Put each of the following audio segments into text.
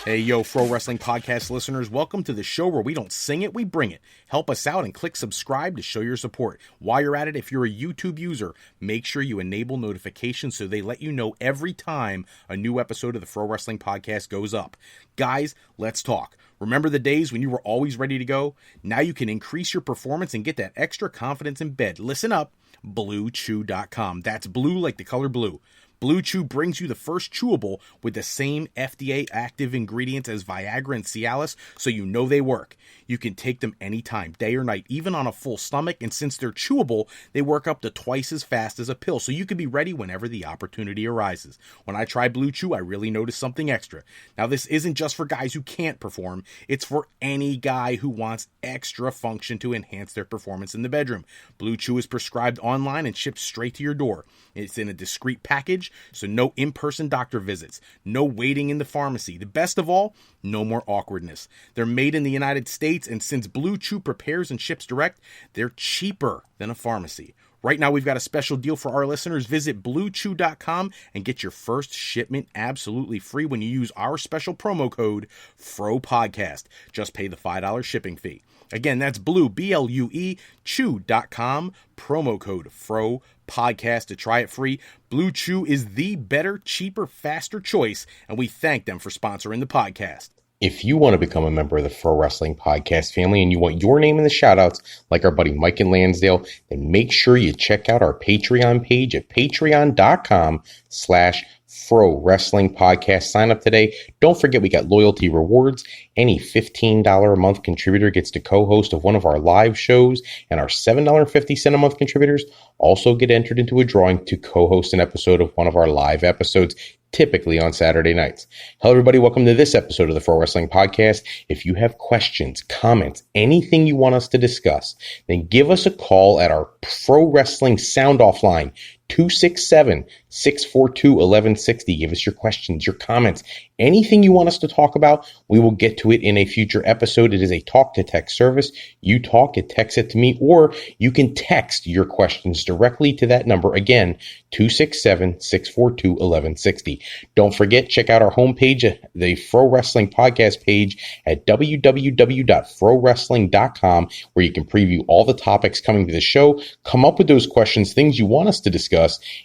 Hey, yo, Pro Wrestling Podcast listeners, welcome to the show where we don't sing it, we bring it. Help us out and click subscribe to show your support. While you're at it, if you're a YouTube user, make sure you enable notifications so they let you know every time a new episode of the Pro Wrestling Podcast goes up. Guys, let's talk. Remember the days when you were always ready to go? Now you can increase your performance and get that extra confidence in bed. Listen up, BlueChew.com. That's blue like the color blue. Blue Chew brings you the first chewable with the same FDA active ingredients as Viagra and Cialis, so you know they work. You can take them anytime, day or night, even on a full stomach, and since they're chewable, they work up to twice as fast as a pill, so you can be ready whenever the opportunity arises. When I try Blue Chew, I really noticed something extra. Now, this isn't just for guys who can't perform, it's for any guy who wants extra function to enhance their performance in the bedroom. Blue Chew is prescribed online and shipped straight to your door. It's in a discreet package, so no in-person doctor visits, no waiting in the pharmacy. The best of all, no more awkwardness. They're made in the United States, and since Blue Chew prepares and ships direct, they're cheaper than a pharmacy. Right now, we've got a special deal for our listeners. Visit BlueChew.com and get your first shipment absolutely free when you use our special promo code FROPODCAST. Just pay the $5 shipping fee. Again, that's Blue, B-L-U-E, Chew.com, promo code FROPODCAST to try it free. Blue Chew is the better, cheaper, faster choice, and we thank them for sponsoring the podcast. If you want to become a member of the Pro Wrestling Podcast family and you want your name in the shoutouts like our buddy Mike in Lansdale, then make sure you check out our Patreon page at patreon.com/Pro Wrestling Podcast. Sign up today. Don't forget we got loyalty rewards. Any $15 a month contributor gets to co-host of one of our live shows, and our $7.50 a month contributors also get entered into a drawing to co-host an episode of one of our live episodes, typically on Saturday nights. Hello, everybody. Welcome to this episode of the Pro Wrestling Podcast. If you have questions, comments, anything you want us to discuss, then give us a call at our Pro Wrestling Sound Off line, 267-642-1160. Give us your questions, your comments, anything you want us to talk about. We will get to it in a future episode. It is a talk-to-text service. You talk, it texts it to me, or you can text your questions directly to that number. Again, 267-642-1160. Don't forget, check out our homepage, the Pro Wrestling Podcast page at www.frowrestling.com, where you can preview all the topics coming to the show, come up with those questions, things you want us to discuss,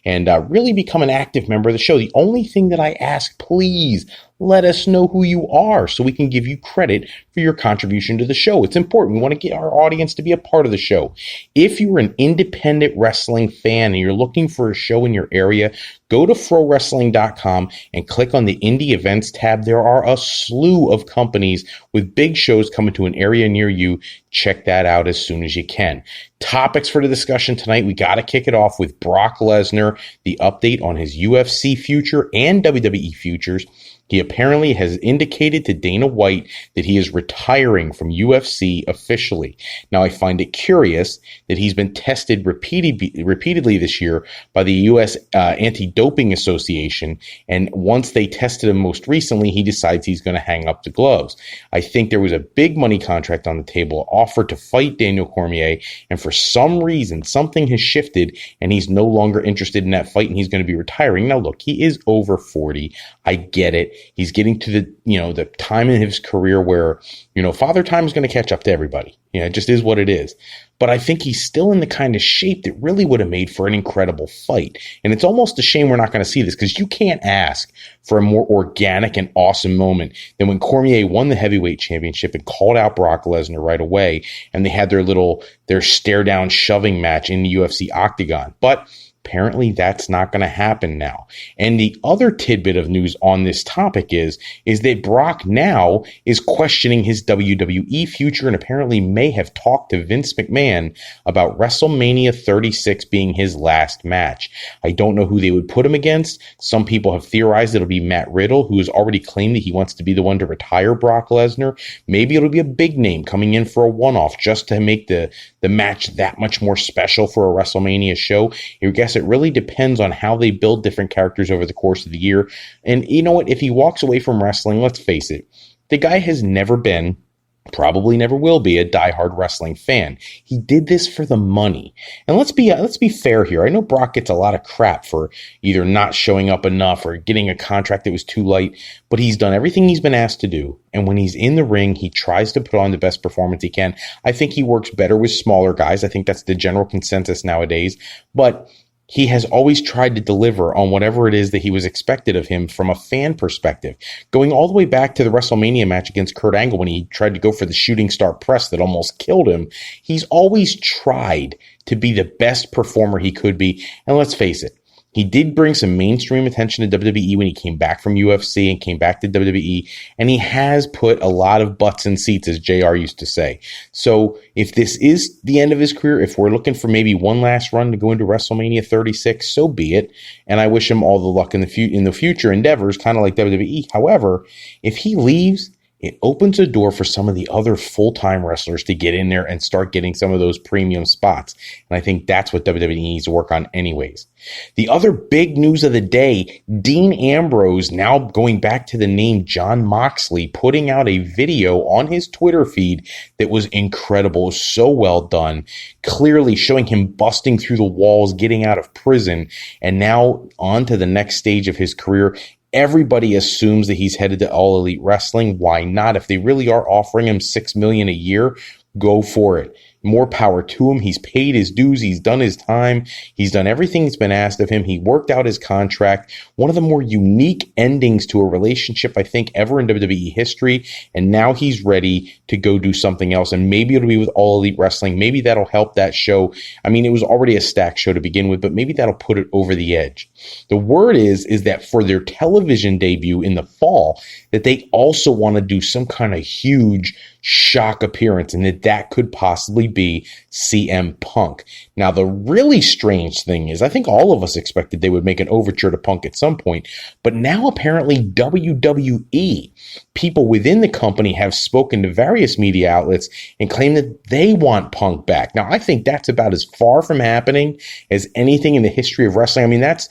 and really become an active member of the show. The only thing that I ask, please, let us know who you are so we can give you credit for your contribution to the show. It's important. We want to get our audience to be a part of the show. If you're an independent wrestling fan and you're looking for a show in your area, go to ProWrestling.com and click on the Indie Events tab. There are a slew of companies with big shows coming to an area near you. Check that out as soon as you can. Topics for the discussion tonight. We got to kick it off with Brock Lesnar, the update on his UFC future and WWE futures. He apparently has indicated to Dana White that he is retiring from UFC officially. Now, I find it curious that he's been tested repeatedly this year by the U.S. Anti-Doping Association, and once they tested him most recently, he decides he's going to hang up the gloves. I think there was a big money contract on the table offered to fight Daniel Cormier, and for some reason, something has shifted, and he's no longer interested in that fight, and he's going to be retiring. Now, look, he is over 40. I get it. He's getting to the time in his career where, Father Time is going to catch up to everybody. It just is what it is. But I think he's still in the kind of shape that really would have made for an incredible fight. And it's almost a shame we're not going to see this, because you can't ask for a more organic and awesome moment than when Cormier won the heavyweight championship and called out Brock Lesnar right away. And they had their stare down shoving match in the UFC octagon. But apparently that's not going to happen now. And the other tidbit of news on this topic is that Brock now is questioning his WWE future and apparently may have talked to Vince McMahon about WrestleMania 36 being his last match. I don't know who they would put him against. Some people have theorized it'll be Matt Riddle, who has already claimed that he wants to be the one to retire Brock Lesnar. Maybe it'll be a big name coming in for a one-off just to make the match that much more special for a WrestleMania show. I guess it really depends on how they build different characters over the course of the year. And you know what? If he walks away from wrestling, let's face it, the guy has never been probably never will be a diehard wrestling fan. He did this for the money. And let's be fair here. I know Brock gets a lot of crap for either not showing up enough or getting a contract that was too light, but he's done everything he's been asked to do. And when he's in the ring, he tries to put on the best performance he can. I think he works better with smaller guys. I think that's the general consensus nowadays. But he has always tried to deliver on whatever it is that he was expected of him from a fan perspective. Going all the way back to the WrestleMania match against Kurt Angle when he tried to go for the shooting star press that almost killed him, he's always tried to be the best performer he could be. And let's face it, he did bring some mainstream attention to WWE when he came back from UFC and came back to WWE, and he has put a lot of butts in seats, as JR used to say. So if this is the end of his career, if we're looking for maybe one last run to go into WrestleMania 36, so be it. And I wish him all the luck in the future endeavors, kind of like WWE. However, if he leaves, it opens a door for some of the other full-time wrestlers to get in there and start getting some of those premium spots. And I think that's what WWE needs to work on anyways. The other big news of the day, Dean Ambrose, now going back to the name Jon Moxley, putting out a video on his Twitter feed that was incredible, so well done, clearly showing him busting through the walls, getting out of prison, and now on to the next stage of his career. Everybody assumes that he's headed to All Elite Wrestling. Why not? If they really are offering him $6 million a year, go for it. More power to him. He's paid his dues. He's done his time. He's done everything that's been asked of him. He worked out his contract. One of the more unique endings to a relationship, I think, ever in WWE history. And now he's ready to go do something else. And maybe it'll be with All Elite Wrestling. Maybe that'll help that show. I mean, it was already a stacked show to begin with, but maybe that'll put it over the edge. The word is that for their television debut in the fall, that they also want to do some kind of huge shock appearance, and that could possibly be CM Punk. Now, the really strange thing is, I think all of us expected they would make an overture to Punk at some point, but now apparently WWE, people within the company, have spoken to various media outlets and claim that they want Punk back. Now, I think that's about as far from happening as anything in the history of wrestling. I mean, that's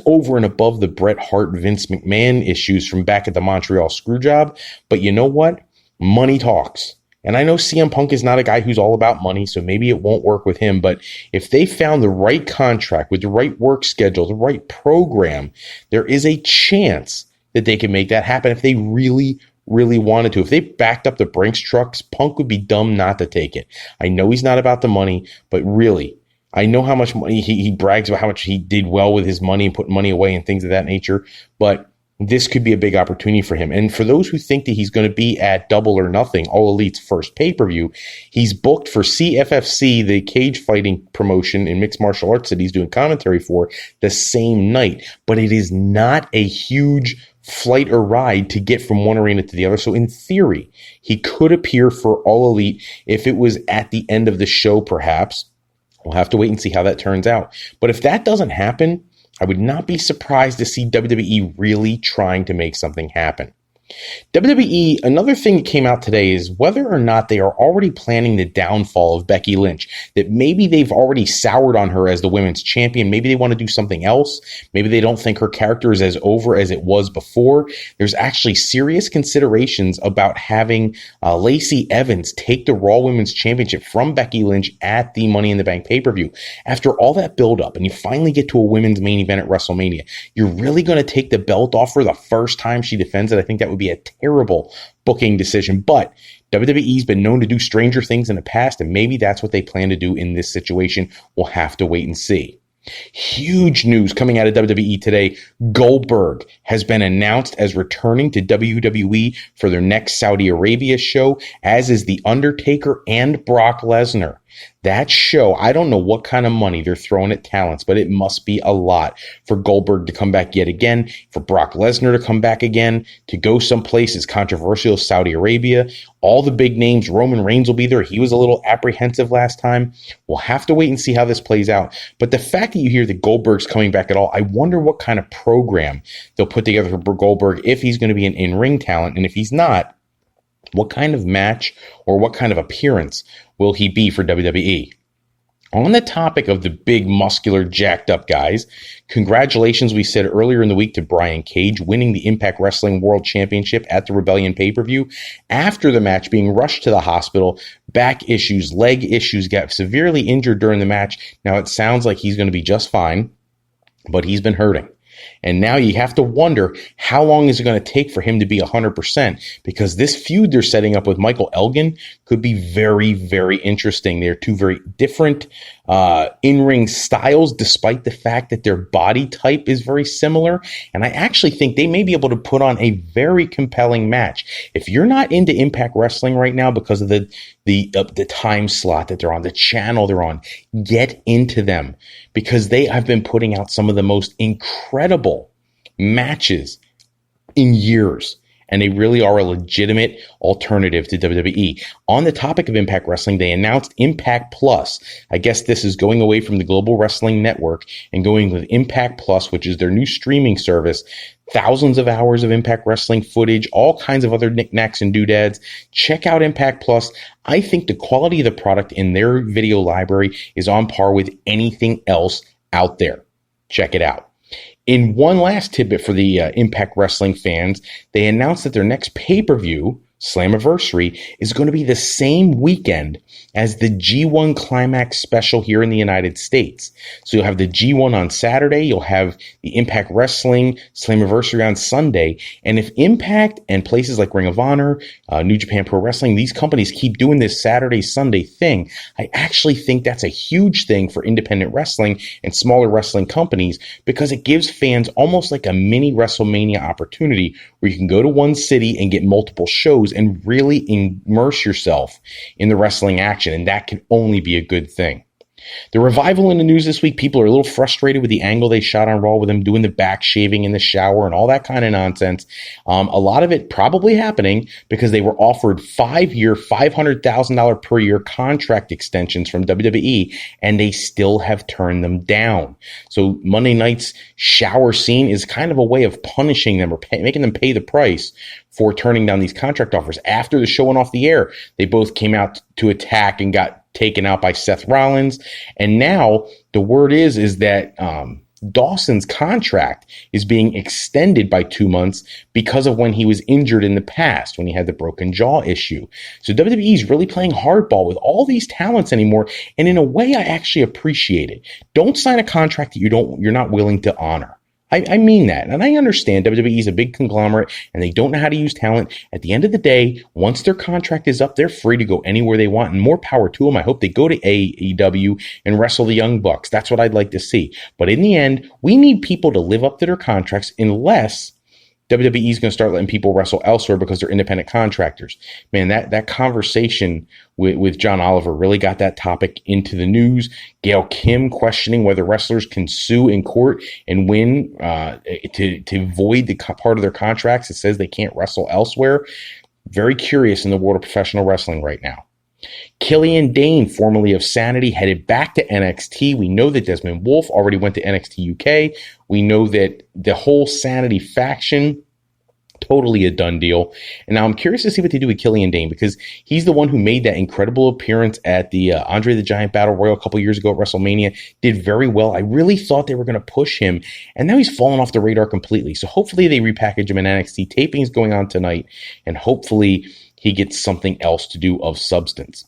over and above the Bret Hart, Vince McMahon issues from back at the Montreal Screwjob. But you know what? Money talks. And I know CM Punk is not a guy who's all about money, so maybe it won't work with him. But if they found the right contract with the right work schedule, the right program, there is a chance that they can make that happen if they really, really wanted to. If they backed up the Brinks trucks, Punk would be dumb not to take it. I know he's not about the money, but really, I know how much money he brags about, how much he did well with his money and put money away and things of that nature. But this could be a big opportunity for him. And for those who think that he's going to be at Double or Nothing, All Elite's first pay-per-view, he's booked for CFFC, the cage fighting promotion in mixed martial arts that he's doing commentary for, the same night. But it is not a huge flight or ride to get from one arena to the other. So in theory, he could appear for All Elite if it was at the end of the show, perhaps. We'll have to wait and see how that turns out. But if that doesn't happen, I would not be surprised to see WWE really trying to make something happen. WWE, another thing that came out today is whether or not they are already planning the downfall of Becky Lynch, that maybe they've already soured on her as the women's champion. Maybe they want to do something else. Maybe they don't think her character is as over as it was before. There's actually serious considerations about having Lacey Evans take the Raw Women's Championship from Becky Lynch at the Money in the Bank pay-per-view. After all that build-up and you finally get to a women's main event at WrestleMania, you're really going to take the belt off her the first time she defends it? I think that would be a terrible booking decision, but WWE's been known to do stranger things in the past, and maybe that's what they plan to do in this situation. We'll have to wait and see. Huge news coming out of WWE today. Goldberg has been announced as returning to WWE for their next Saudi Arabia show, as is The Undertaker and Brock Lesnar. That show, I don't know what kind of money they're throwing at talents, but it must be a lot for Goldberg to come back yet again, for Brock Lesnar to come back again, to go someplace as controversial as Saudi Arabia. All the big names, Roman Reigns will be there. He was a little apprehensive last time. We'll have to wait and see how this plays out. But the fact that you hear that Goldberg's coming back at all, I wonder what kind of program they'll put together for Goldberg if he's going to be an in-ring talent. And if he's not, what kind of match or what kind of appearance will he be for WWE? On the topic of the big, muscular, jacked up guys, congratulations, we said earlier in the week, to Brian Cage winning the Impact Wrestling World Championship at the Rebellion pay-per-view after the match being rushed to the hospital. Back issues, leg issues, got severely injured during the match. Now it sounds like he's going to be just fine, but he's been hurting. And now you have to wonder, how long is it going to take for him to be 100%? Because this feud they're setting up with Michael Elgin could be very, very interesting. They're two very different in-ring styles, despite the fact that their body type is very similar. And I actually think they may be able to put on a very compelling match. If you're not into Impact Wrestling right now because of the time slot that they're on, the channel they're on, get into them, because they have been putting out some of the most incredible matches in years. And they really are a legitimate alternative to WWE. On the topic of Impact Wrestling, they announced Impact Plus. I guess this is going away from the Global Wrestling Network and going with Impact Plus, which is their new streaming service. Thousands of hours of Impact Wrestling footage, all kinds of other knickknacks and doodads. Check out Impact Plus. I think the quality of the product in their video library is on par with anything else out there. Check it out. In one last tidbit for the Impact Wrestling fans, they announced that their next pay-per-view, Slammiversary, is going to be the same weekend as the G1 Climax special here in the United States. So you'll have the G1 on Saturday, you'll have the Impact Wrestling Slammiversary on Sunday, and if Impact and places like Ring of Honor, New Japan Pro Wrestling, these companies keep doing this Saturday, Sunday thing, I actually think that's a huge thing for independent wrestling and smaller wrestling companies, because it gives fans almost like a mini WrestleMania opportunity where you can go to one city and get multiple shows and really immerse yourself in the wrestling action, and that can only be a good thing. The Revival in the news this week, people are a little frustrated with the angle they shot on Raw with them doing the back shaving in the shower and all that kind of nonsense. A lot of it probably happening because they were offered 5-year, $500,000 per year contract extensions from WWE, and they still have turned them down. So Monday night's shower scene is kind of a way of punishing them or making them pay the price for turning down these contract offers. After the show went off the air, they both came out to attack and got taken out by Seth Rollins. And now the word is that Dawson's contract is being extended by 2 months because of when he was injured in the past, when he had the broken jaw issue. So WWE is really playing hardball with all these talents anymore. And in a way, I actually appreciate it. Don't sign a contract that you're not willing to honor. I mean that. And I understand WWE is a big conglomerate and they don't know how to use talent. At the end of the day, once their contract is up, they're free to go anywhere they want, and more power to them. I hope they go to AEW and wrestle the Young Bucks. That's what I'd like to see. But in the end, we need people to live up to their contracts unless WWE is going to start letting people wrestle elsewhere because they're independent contractors. Man, that conversation with John Oliver really got that topic into the news. Gail Kim questioning whether wrestlers can sue in court and win to void the part of their contracts that says they can't wrestle elsewhere. Very curious in the world of professional wrestling right now. Killian Dain, formerly of Sanity, headed back to NXT. We know that Desmond Wolfe already went to NXT UK. We know that the whole Sanity faction, totally a done deal. And now I'm curious to see what they do with Killian Dain, because he's the one who made that incredible appearance at the Andre the Giant Battle Royal a couple years ago at WrestleMania. Did very well. I really thought they were going to push him, and now he's fallen off the radar completely. So hopefully they repackage him in NXT. Taping's going on tonight, and hopefully he gets something else to do of substance.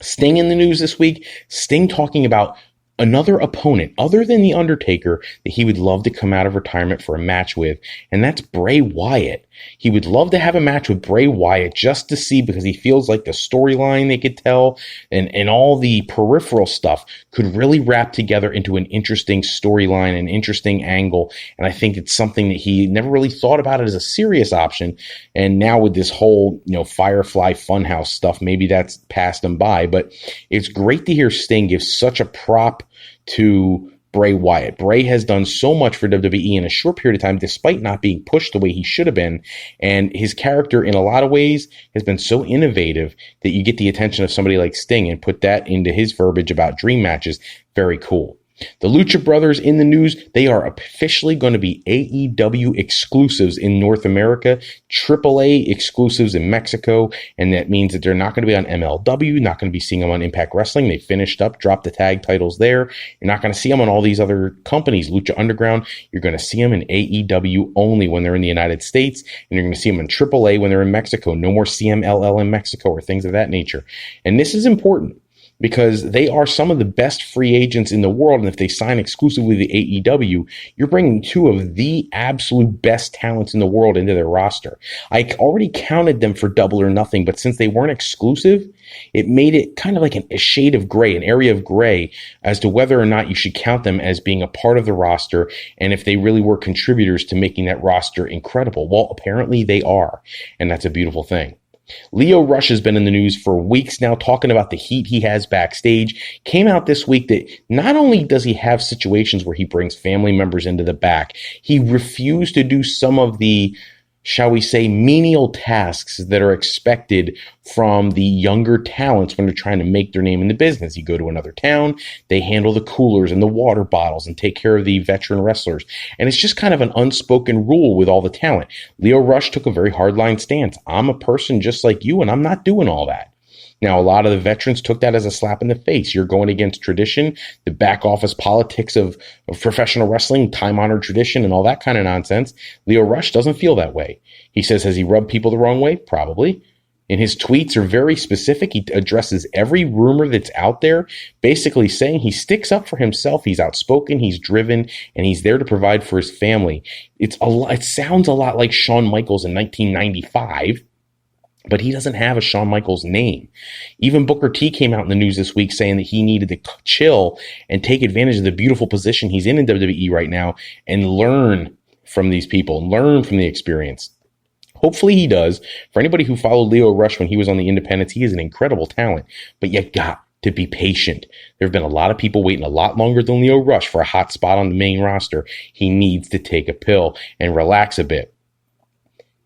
Sting in the news this week. Sting talking about another opponent other than The Undertaker that he would love to come out of retirement for a match with, and that's Bray Wyatt. He would love to have a match with Bray Wyatt just to see, because he feels like the storyline they could tell and all the peripheral stuff could really wrap together into an interesting storyline, an interesting angle. And I think it's something that he never really thought about it as a serious option. And now with this whole, Firefly Funhouse stuff, maybe that's passed him by. But it's great to hear Sting give such a prop to Bray Wyatt. Bray has done so much for WWE in a short period of time, despite not being pushed the way he should have been. And his character, in a lot of ways, has been so innovative that you get the attention of somebody like Sting and put that into his verbiage about dream matches. Very cool. The Lucha Brothers in the news, they are officially going to be AEW exclusives in North America, AAA exclusives in Mexico, and that means that they're not going to be on MLW, not going to be seeing them on Impact Wrestling. They finished up, dropped the tag titles there. You're not going to see them on all these other companies. Lucha Underground, you're going to see them in AEW only when they're in the United States, and you're going to see them in AAA when they're in Mexico. No more CMLL in Mexico or things of that nature. And this is important, because they are some of the best free agents in the world. And if they sign exclusively to AEW, you're bringing two of the absolute best talents in the world into their roster. I already counted them for Double or Nothing, but since they weren't exclusive, it made it kind of like a shade of gray, an area of gray as to whether or not you should count them as being a part of the roster and if they really were contributors to making that roster incredible. Well, apparently they are, and that's a beautiful thing. Lio Rush has been in the news for weeks now, talking about the heat he has backstage. Came out this week that not only does he have situations where he brings family members into the back, he refused to do some of the, shall we say, menial tasks that are expected from the younger talents when they're trying to make their name in the business. You go to another town, they handle the coolers and the water bottles and take care of the veteran wrestlers. And it's just kind of an unspoken rule with all the talent. Lio Rush took a very hardline stance. I'm a person just like you, and I'm not doing all that. Now, a lot of the veterans took that as a slap in the face. You're going against tradition, the back office politics of professional wrestling, time-honored tradition, and all that kind of nonsense. Lio Rush doesn't feel that way. He says, has he rubbed people the wrong way? Probably. And his tweets are very specific. He addresses every rumor that's out there, basically saying he sticks up for himself. He's outspoken, he's driven, and he's there to provide for his family. It sounds a lot like Shawn Michaels in 1995. But he doesn't have a Shawn Michaels name. Even Booker T came out in the news this week saying that he needed to chill and take advantage of the beautiful position he's in WWE right now and learn from these people and learn from the experience. Hopefully he does. For anybody who followed Lio Rush when he was on the independents, he is an incredible talent, but you got to be patient. There have been a lot of people waiting a lot longer than Lio Rush for a hot spot on the main roster. He needs to take a pill and relax a bit.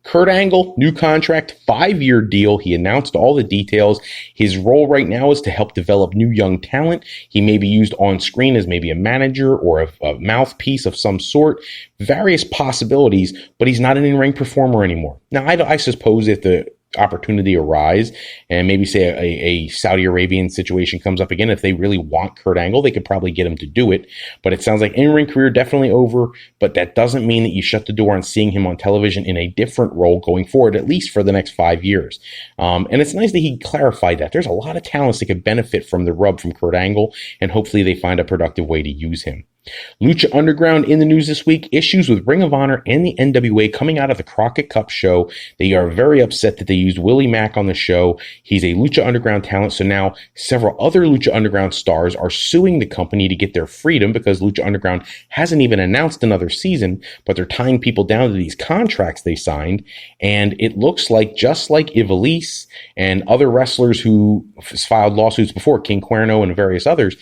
Kurt Angle, new contract, 5-year deal. He announced all the details. His role right now is to help develop new young talent. He may be used on screen as maybe a manager or a mouthpiece of some sort. Various possibilities, but he's not an in-ring performer anymore. Now, I suppose if the opportunity arise and maybe say a Saudi Arabian situation comes up again, if they really want Kurt Angle, they could probably get him to do it. But it sounds like in-ring career definitely over, but that doesn't mean that you shut the door on seeing him on television in a different role going forward, at least for the next 5 years. And it's nice that he clarified that. There's a lot of talents that could benefit from the rub from Kurt Angle, and hopefully they find a productive way to use him. Lucha Underground in the news this week. Issues with Ring of Honor and the NWA coming out of the Crockett Cup show. They are very upset that they used Willie Mack on the show. He's a Lucha Underground talent, so now several other Lucha Underground stars are suing the company to get their freedom because Lucha Underground hasn't even announced another season, but they're tying people down to these contracts they signed. And it looks like, just like Ivelisse and other wrestlers who filed lawsuits before, King Cuerno and various others,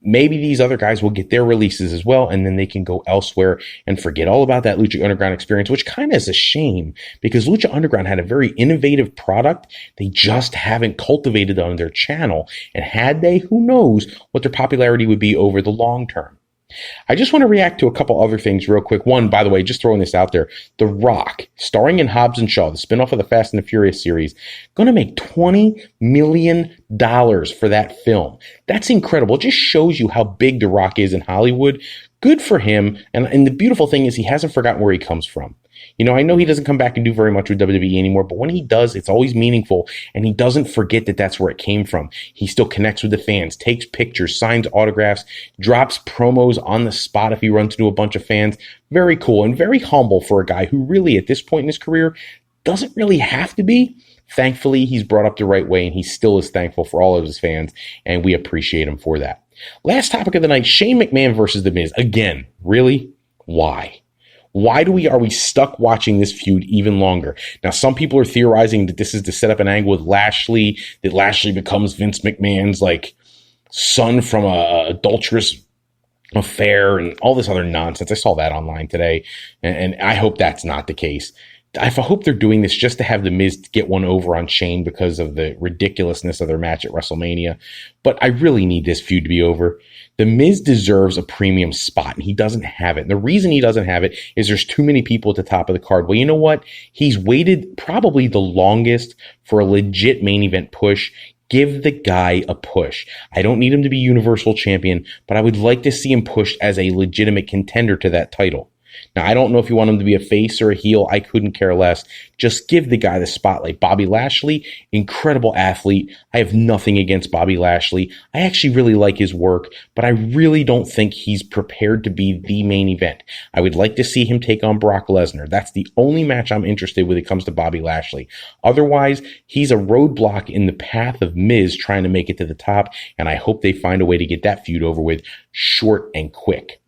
maybe these other guys will get their releases as well, and then they can go elsewhere and forget all about that Lucha Underground experience, which kind of is a shame because Lucha Underground had a very innovative product. They just haven't cultivated it on their channel. And had they, who knows what their popularity would be over the long term. I just want to react to a couple other things real quick. One, by the way, just throwing this out there, The Rock, starring in Hobbs and Shaw, the spinoff of the Fast and the Furious series, going to make $20 million for that film. That's incredible. It just shows you how big The Rock is in Hollywood. Good for him. And the beautiful thing is he hasn't forgotten where he comes from. You know, I know he doesn't come back and do very much with WWE anymore, but when he does, it's always meaningful, and he doesn't forget that that's where it came from. He still connects with the fans, takes pictures, signs autographs, drops promos on the spot if he runs into a bunch of fans. Very cool and very humble for a guy who really, at this point in his career, doesn't really have to be. Thankfully, he's brought up the right way, and he still is thankful for all of his fans, and we appreciate him for that. Last topic of the night, Shane McMahon versus The Miz. Again, really? Why? Why are we stuck watching this feud even longer? Now, some people are theorizing that this is to set up an angle with Lashley, that Lashley becomes Vince McMahon's son from a adulterous affair and all this other nonsense. I saw that online today, and I hope that's not the case. I hope they're doing this just to have The Miz get one over on Shane because of the ridiculousness of their match at WrestleMania. But I really need this feud to be over. The Miz deserves a premium spot, and he doesn't have it. And the reason he doesn't have it is there's too many people at the top of the card. Well, you know what? He's waited probably the longest for a legit main event push. Give the guy a push. I don't need him to be Universal Champion, but I would like to see him pushed as a legitimate contender to that title. Now, I don't know if you want him to be a face or a heel. I couldn't care less. Just give the guy the spotlight. Bobby Lashley, incredible athlete. I have nothing against Bobby Lashley. I actually really like his work, but I really don't think he's prepared to be the main event. I would like to see him take on Brock Lesnar. That's the only match I'm interested in when it comes to Bobby Lashley. Otherwise, he's a roadblock in the path of Miz trying to make it to the top, and I hope they find a way to get that feud over with short and quick.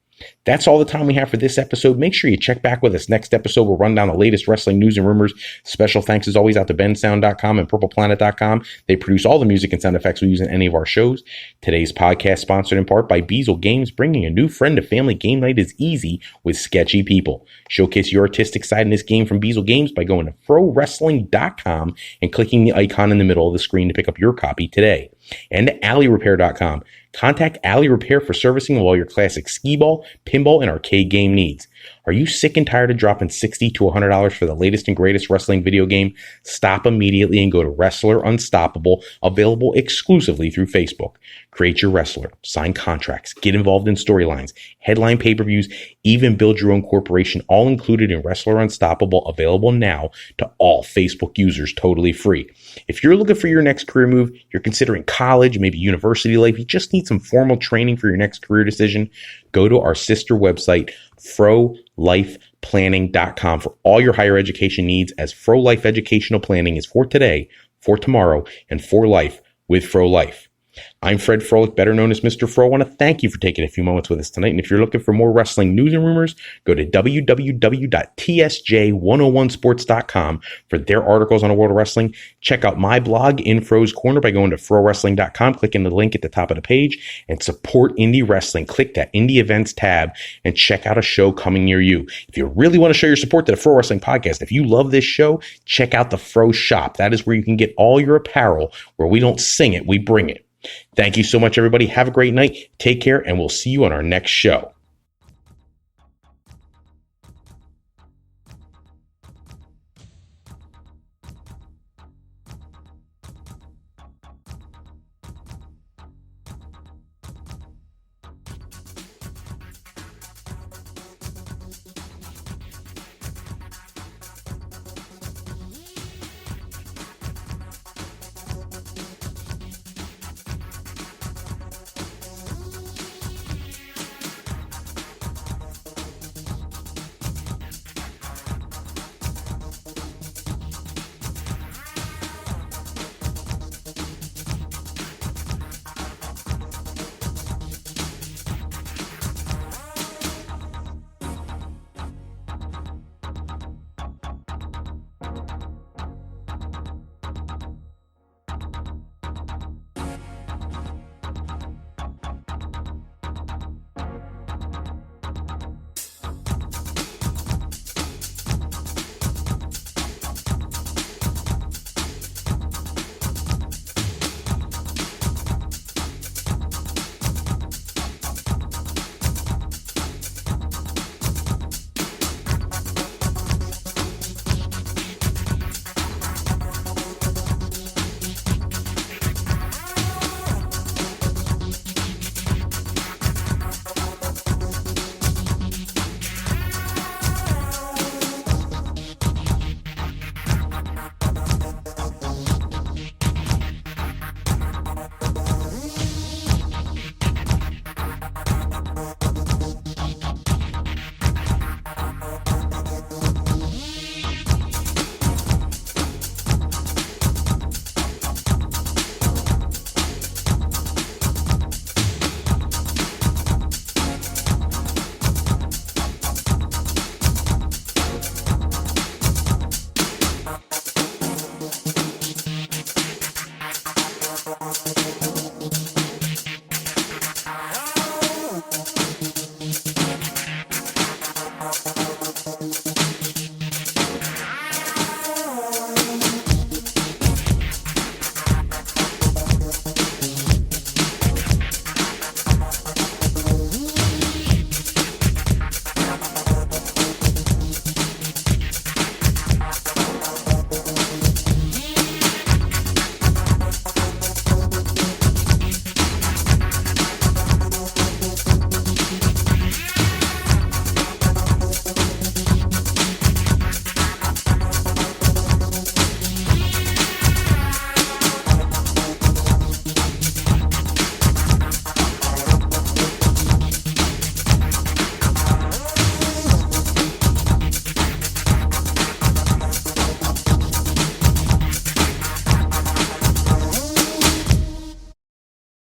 That's all the time we have for this episode. Make sure you check back with us next episode. We'll run down the latest wrestling news and rumors. Special thanks as always out to bensound.com and purpleplanet.com. They produce all the music and sound effects we use in any of our shows. Today's podcast sponsored in part by Beazle Games. Bringing a new friend to family game night is easy with sketchy people. Showcase your artistic side in this game from Beazle Games by going to frowrestling.com and clicking the icon in the middle of the screen to pick up your copy today. And alleyrepair.com. Contact Alley Repair for servicing of all your classic skee-ball, pinball, and arcade game needs. Are you sick and tired of dropping $60 to $100 for the latest and greatest wrestling video game? Stop immediately and go to Wrestler Unstoppable, available exclusively through Facebook. Create your wrestler, sign contracts, get involved in storylines, headline pay-per-views, even build your own corporation, all included in Wrestler Unstoppable, available now to all Facebook users, totally free. If you're looking for your next career move, you're considering college, maybe university life, you just need some formal training for your next career decision, go to our sister website, frolifeplanning.com, for all your higher education needs, as Fro Life Educational Planning is for today, for tomorrow, and for life with Fro Life. I'm Fred Froelich, better known as Mr. Fro. I want to thank you for taking a few moments with us tonight. And if you're looking for more wrestling news and rumors, go to www.tsj101sports.com for their articles on the world of wrestling. Check out my blog, In Fro's Corner, by going to frowrestling.com, clicking the link at the top of the page, and support indie wrestling. Click that indie events tab and check out a show coming near you. If you really want to show your support to the Fro Wrestling Podcast, if you love this show, check out the Fro Shop. That is where you can get all your apparel, where we don't sing it, we bring it. Thank you so much, everybody. Have a great night. Take care, and we'll see you on our next show. Thank you.